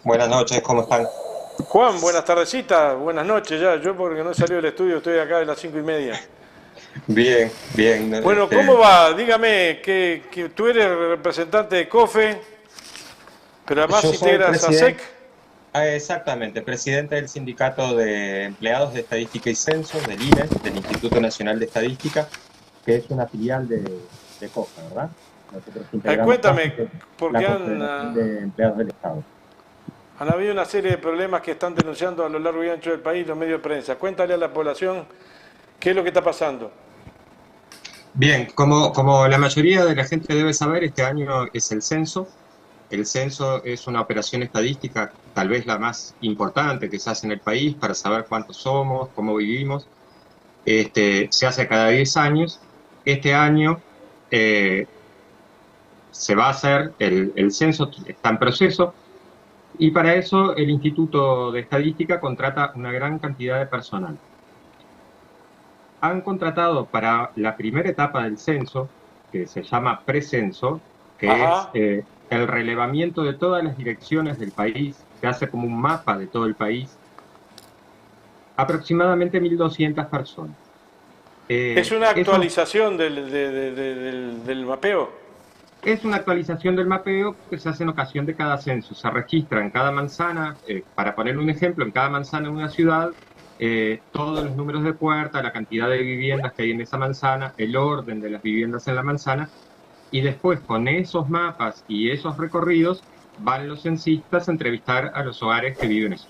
Buenas noches, ¿cómo están? Juan, buenas tardecitas, buenas noches ya. Yo porque no he salido del estudio, estoy acá de las 5:30. Bien, bien. Bueno, ¿cómo va? Dígame que tú eres representante de COFE, pero además Yo soy integras a SEC. presidente, exactamente, presidente del Sindicato de Empleados de Estadística y Censos, del INE, del Instituto Nacional de Estadística, que es una filial de COFE, ¿verdad? Nosotros integramos COFE, Cuéntame, que es la porque Confederación de Empleados del Estado. han habido una serie de problemas que están denunciando a lo largo y ancho del país los medios de prensa. Cuéntale a la población qué es lo que está pasando. Bien, como la mayoría de la gente debe saber, este año es el censo. El censo es una operación estadística, tal vez la más importante que se hace en el país para saber cuántos somos, cómo vivimos. Se hace cada 10 años. Este año eh, se va a hacer el censo, está en proceso, y para eso el Instituto de Estadística contrata una gran cantidad de personal. Han contratado para la primera etapa del censo, que se llama precenso, que es Ajá. el relevamiento de todas las direcciones del país, se hace como un mapa de todo el país, aproximadamente 1.200 personas. Es una Eso actualización del mapeo. es una actualización del mapeo que se hace en ocasión de cada censo. Se registra en cada manzana, para poner un ejemplo, en cada manzana en una ciudad, todos los números de puerta, la cantidad de viviendas que hay en esa manzana, el orden de las viviendas en la manzana, y después con esos mapas y esos recorridos van los censistas a entrevistar a los hogares que viven eso.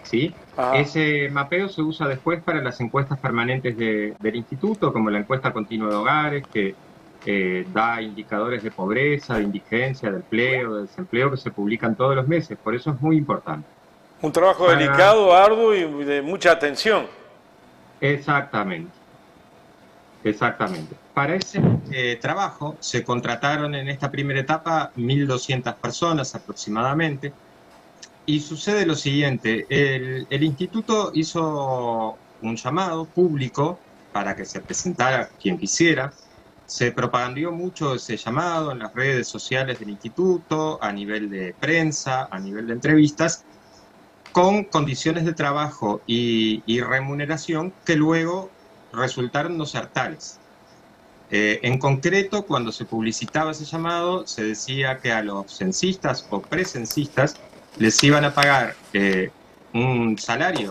¿Sí? Ajá. Ese mapeo se usa después para las encuestas permanentes del instituto, como la encuesta continua de hogares, que da indicadores de pobreza, de indigencia, de empleo, de desempleo, que se publican todos los meses. Por eso es muy importante. Un trabajo Para, delicado, arduo y de mucha atención. exactamente, exactamente. Para ese trabajo se contrataron en esta primera etapa 1.200 personas aproximadamente. Y sucede lo siguiente, el instituto hizo un llamado público para que se presentara quien quisiera. Se propagandió mucho ese llamado en las redes sociales del instituto, a nivel de prensa, a nivel de entrevistas, con condiciones de trabajo y remuneración que luego resultaron no ser tales. En concreto, cuando se publicitaba ese llamado, se decía que a los censistas o precensistas les iban a pagar un salario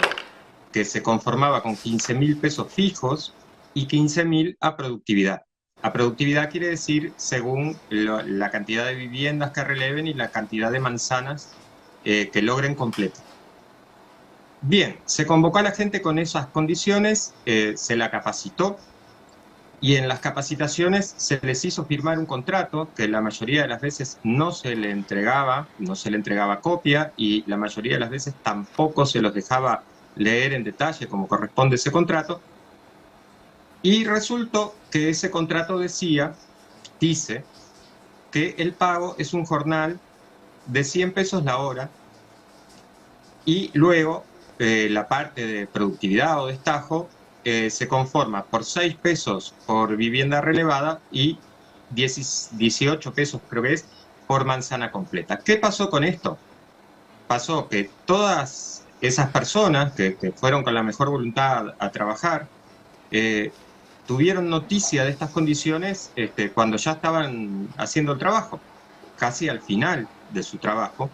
que se conformaba con 15.000 pesos fijos y 15.000 a productividad. A productividad quiere decir según la cantidad de viviendas que releven y la cantidad de manzanas que logren completar. Bien, se convocó a la gente con esas condiciones, se la capacitó y en las capacitaciones se les hizo firmar un contrato que la mayoría de las veces no se le entregaba, no se le entregaba copia y la mayoría de las veces tampoco se los dejaba leer en detalle como corresponde ese contrato. Y resultó que ese contrato dice que el pago es un jornal de 100 pesos la hora y luego la parte de productividad o destajo se conforma por 6 pesos por vivienda relevada y 18 pesos, creo que es, por manzana completa. ¿Qué pasó con esto? Pasó que todas esas personas que fueron con la mejor voluntad a trabajar, eh, tuvieron noticia de estas condiciones cuando ya estaban haciendo el trabajo, casi al final de su trabajo,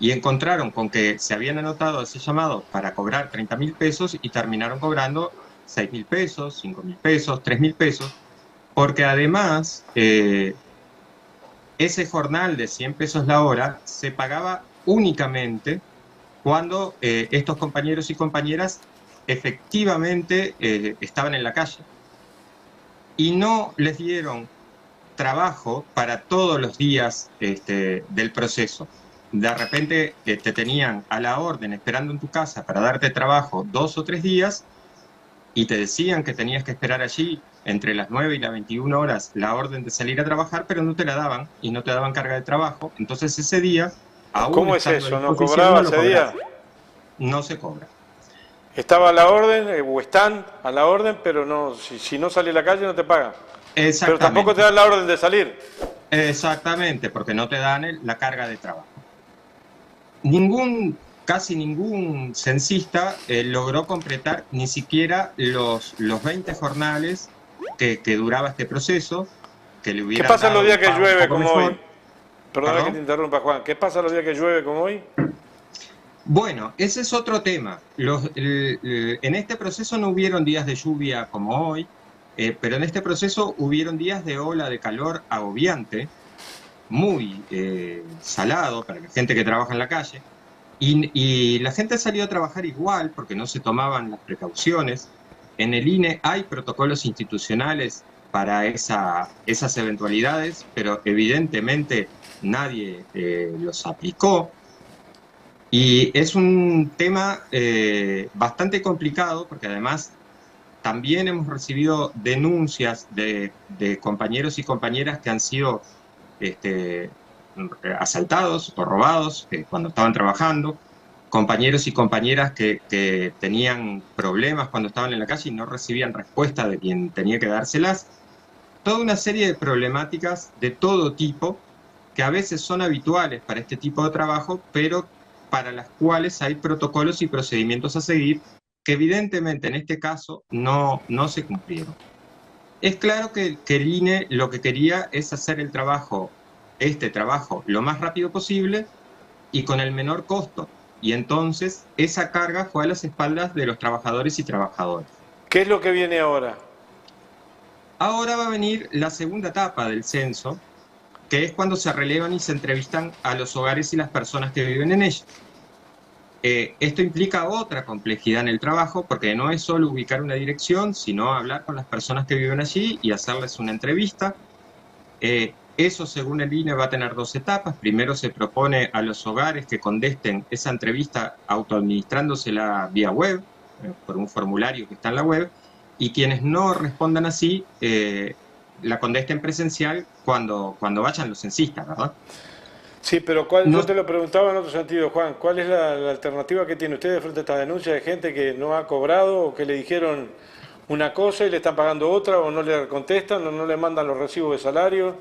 y encontraron con que se habían anotado ese llamado para cobrar 30.000 pesos y terminaron cobrando 6.000 pesos, 5.000 pesos, 3.000 pesos, porque además ese jornal de 100 pesos la hora se pagaba únicamente cuando estos compañeros y compañeras efectivamente estaban en la calle y no les dieron trabajo para todos los días del proceso. De repente te tenían a la orden esperando en tu casa para darte trabajo 2 o 3 días y te decían que tenías que esperar allí entre las 9 y las 21 horas la orden de salir a trabajar, pero no te la daban y no te daban carga de trabajo. Entonces ese día, aún ¿Cómo es estando a eso? ¿No disposición, cobraba no lo ese día? cobras, no se cobra. Estaba a la orden, o están a la orden, pero no, si no sale a la calle no te pagan. Pero tampoco te Exactamente, dan la orden de salir. exactamente, porque no te dan la carga de trabajo. casi ningún censista logró completar ni siquiera los 20 jornales que duraba este proceso, que le ¿Qué hubieran pasa los dado días un que pago un llueve poco como hoy? mejor. Perdona que te ¿Perdón? interrumpa, Juan. ¿Qué pasa los días que llueve como hoy? Bueno, ese es otro tema. En este proceso no hubieron días de lluvia como hoy, pero en este proceso hubieron días de ola de calor agobiante, muy salado para la gente que trabaja en la calle, y la gente salió a trabajar igual porque no se tomaban las precauciones. En el INE hay protocolos institucionales para esas eventualidades, pero evidentemente nadie los aplicó. Y es un tema bastante complicado porque además también hemos recibido denuncias de compañeros y compañeras que han sido este, asaltados o robados cuando estaban trabajando, compañeros y compañeras que tenían problemas cuando estaban en la calle y no recibían respuesta de quien tenía que dárselas. Toda una serie de problemáticas de todo tipo que a veces son habituales para este tipo de trabajo, pero para las cuales hay protocolos y procedimientos a seguir que evidentemente en este caso no se cumplieron. Es claro que el INE lo que quería es hacer el trabajo, este trabajo, lo más rápido posible y con el menor costo. Y entonces esa carga fue a las espaldas de los trabajadores y trabajadoras. ¿Qué es lo que viene ahora? Ahora va a venir la segunda etapa del censo, que es cuando se relevan y se entrevistan a los hogares y las personas que viven en ellos. Esto implica otra complejidad en el trabajo, porque no es solo ubicar una dirección, sino hablar con las personas que viven allí y hacerles una entrevista. Eso, según el INE, va a tener dos etapas. Primero se propone a los hogares que contesten esa entrevista autoadministrándosela vía web, por un formulario que está en la web, y quienes no respondan así, la contesten presencial cuando vayan los censistas, ¿verdad? Sí, pero yo te No, lo preguntaba en otro sentido, Juan. ¿Cuál es la alternativa que tiene usted frente a esta denuncia de gente que no ha cobrado o que le dijeron una cosa y le están pagando otra o no le contestan o no le mandan los recibos de salario?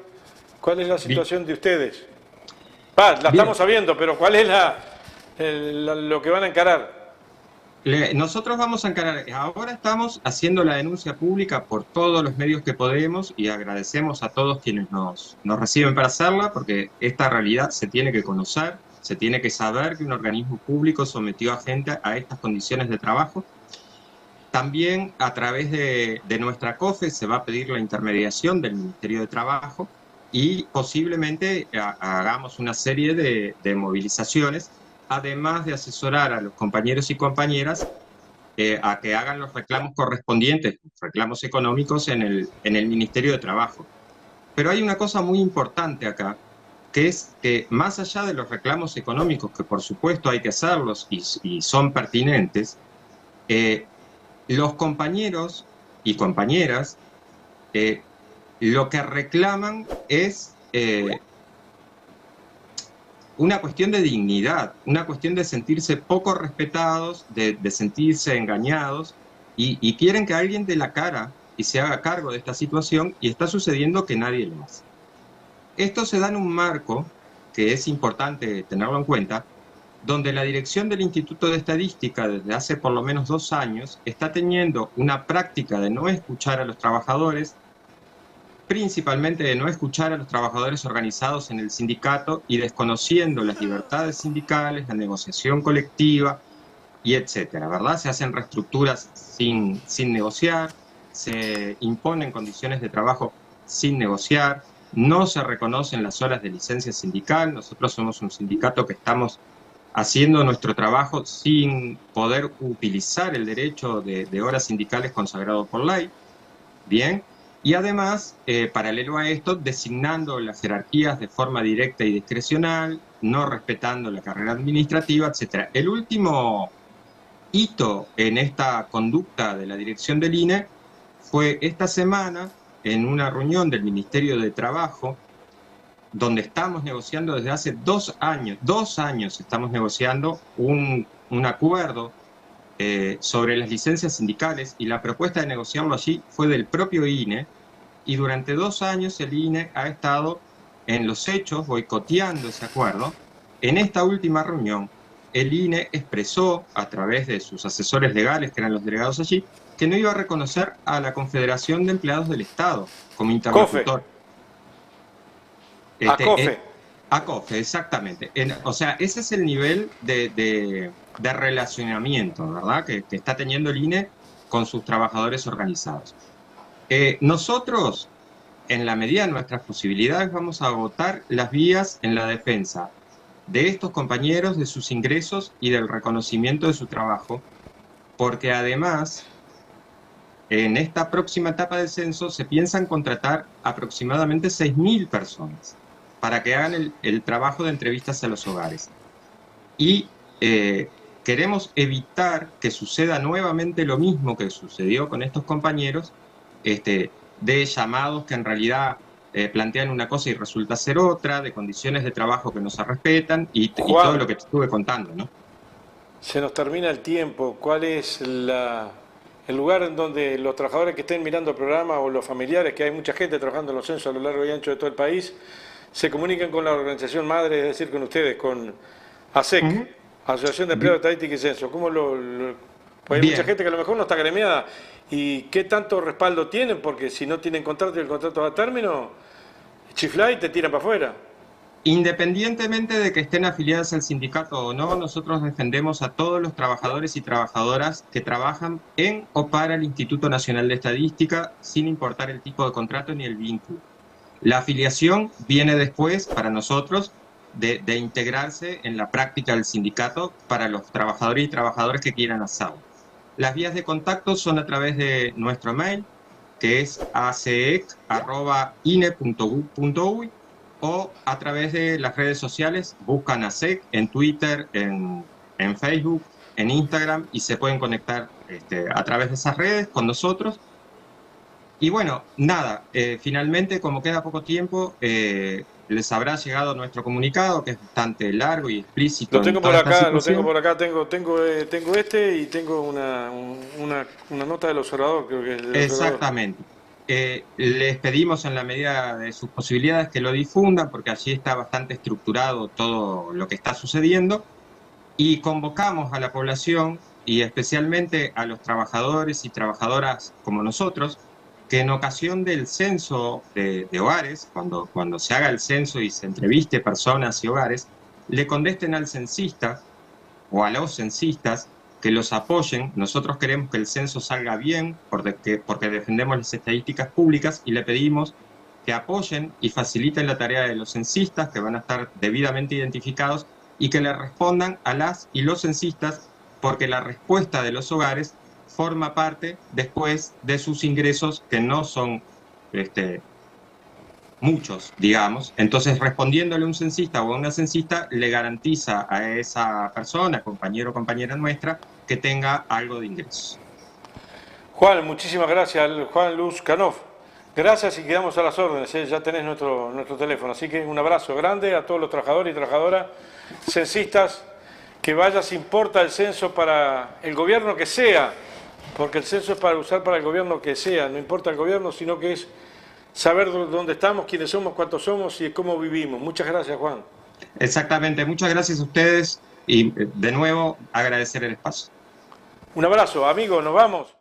¿Cuál es la situación de ustedes? La estamos bien. sabiendo, pero ¿cuál es lo que van a encarar? Nosotros vamos a encarar, ahora estamos haciendo la denuncia pública por todos los medios que podemos y agradecemos a todos quienes nos reciben para hacerla, porque esta realidad se tiene que conocer, se tiene que saber que un organismo público sometió a gente a estas condiciones de trabajo. También a través de nuestra COFE se va a pedir la intermediación del Ministerio de Trabajo y posiblemente hagamos una serie de movilizaciones, además de asesorar a los compañeros y compañeras a que hagan los reclamos correspondientes, reclamos económicos en el Ministerio de Trabajo. Pero hay una cosa muy importante acá, que es que más allá de los reclamos económicos, que por supuesto hay que hacerlos y son pertinentes, eh, los compañeros y compañeras lo que reclaman es una cuestión de dignidad, una cuestión de sentirse poco respetados, de sentirse engañados, y quieren que alguien dé la cara y se haga cargo de esta situación, y está sucediendo que nadie lo hace. Esto se da en un marco que es importante tenerlo en cuenta, donde la dirección del Instituto de Estadística desde hace por lo menos 2 años está teniendo una práctica de no escuchar a los trabajadores, principalmente de no escuchar a los trabajadores organizados en el sindicato y desconociendo las libertades sindicales, la negociación colectiva y etcétera, ¿verdad? Se hacen reestructuras sin negociar, se imponen condiciones de trabajo sin negociar, no se reconocen las horas de licencia sindical. Nosotros somos un sindicato que estamos haciendo nuestro trabajo sin poder utilizar el derecho de horas sindicales consagrado por ley. Bien, y además, paralelo a esto, designando las jerarquías de forma directa y discrecional, no respetando la carrera administrativa, etc. El último hito en esta conducta de la dirección del INE fue esta semana en una reunión del Ministerio de Trabajo, donde estamos negociando desde hace 2 años estamos negociando un acuerdo sobre las licencias sindicales, y la propuesta de negociarlo allí fue del propio INE, y durante 2 años el INE ha estado en los hechos boicoteando ese acuerdo. En esta última reunión el INE expresó a través de sus asesores legales, que eran los delegados allí, que no iba a reconocer a la Confederación de Empleados del Estado como interlocutor. COFE. A COFE, exactamente. O sea, ese es el nivel de relacionamiento, ¿verdad?, que está teniendo el INE con sus trabajadores organizados. Nosotros, en la medida de nuestras posibilidades, vamos a agotar las vías en la defensa de estos compañeros, de sus ingresos y del reconocimiento de su trabajo, porque además, en esta próxima etapa del censo se piensan contratar aproximadamente 6.000 personas para que hagan el trabajo de entrevistas a los hogares. Y queremos evitar que suceda nuevamente lo mismo que sucedió con estos compañeros, de llamados que en realidad plantean una cosa y resulta ser otra, de condiciones de trabajo que no se respetan y todo lo que te estuve contando, ¿no? Se nos termina el tiempo. ¿Cuál es el lugar en donde los trabajadores que estén mirando el programa o los familiares, que hay mucha gente trabajando en los censos a lo largo y ancho de todo el país, se comuniquen con la organización madre, es decir, con ustedes, con ASEC, Asociación de Empleados de Estadística y Censo? ¿Cómo pues hay mucha gente que a lo mejor no está gremiada. ¿Y qué tanto respaldo tienen? Porque si no tienen contrato y el contrato va a término, chiflá y te tiran para afuera. Independientemente de que estén afiliadas al sindicato o no, nosotros defendemos a todos los trabajadores y trabajadoras que trabajan en o para el Instituto Nacional de Estadística, sin importar el tipo de contrato ni el vínculo. La afiliación viene después, para nosotros, de integrarse en la práctica del sindicato para los trabajadores y trabajadoras que quieran hacerlo. Las vías de contacto son a través de nuestro mail, que es asec@ine.gov.uy, o a través de las redes sociales. Buscan ASEC en Twitter, en Facebook, en Instagram, y se pueden conectar a través de esas redes con nosotros. Y bueno, nada, finalmente, como queda poco tiempo, les habrá llegado nuestro comunicado, que es bastante largo y explícito. Lo tengo por acá, tengo este y tengo una nota del observador, creo que es del Exactamente. Les pedimos en la medida de sus posibilidades que lo difundan, porque allí está bastante estructurado todo lo que está sucediendo, y convocamos a la población, y especialmente a los trabajadores y trabajadoras como nosotros, que en ocasión del censo de hogares, cuando se haga el censo y se entreviste personas y hogares, le contesten al censista o a los censistas que los apoyen. Nosotros queremos que el censo salga bien porque defendemos las estadísticas públicas, y le pedimos que apoyen y faciliten la tarea de los censistas, que van a estar debidamente identificados, y que le respondan a las y los censistas, porque la respuesta de los hogares forma parte después de sus ingresos, que no son muchos, digamos. Entonces, respondiéndole a un censista o a una censista, le garantiza a esa persona, compañero o compañera nuestra, que tenga algo de ingresos. Juan, muchísimas gracias, Juan Luz Canoff. Gracias y quedamos a las órdenes, ya tenés nuestro teléfono. Así que un abrazo grande a todos los trabajadores y trabajadoras, censistas, que vaya si importa el censo para el gobierno que sea, porque el censo es para usar para el gobierno que sea, no importa el gobierno, sino que es saber dónde estamos, quiénes somos, cuántos somos y cómo vivimos. Muchas gracias, Juan. Exactamente, muchas gracias a ustedes y de nuevo agradecer el espacio. Un abrazo, amigos, nos vamos.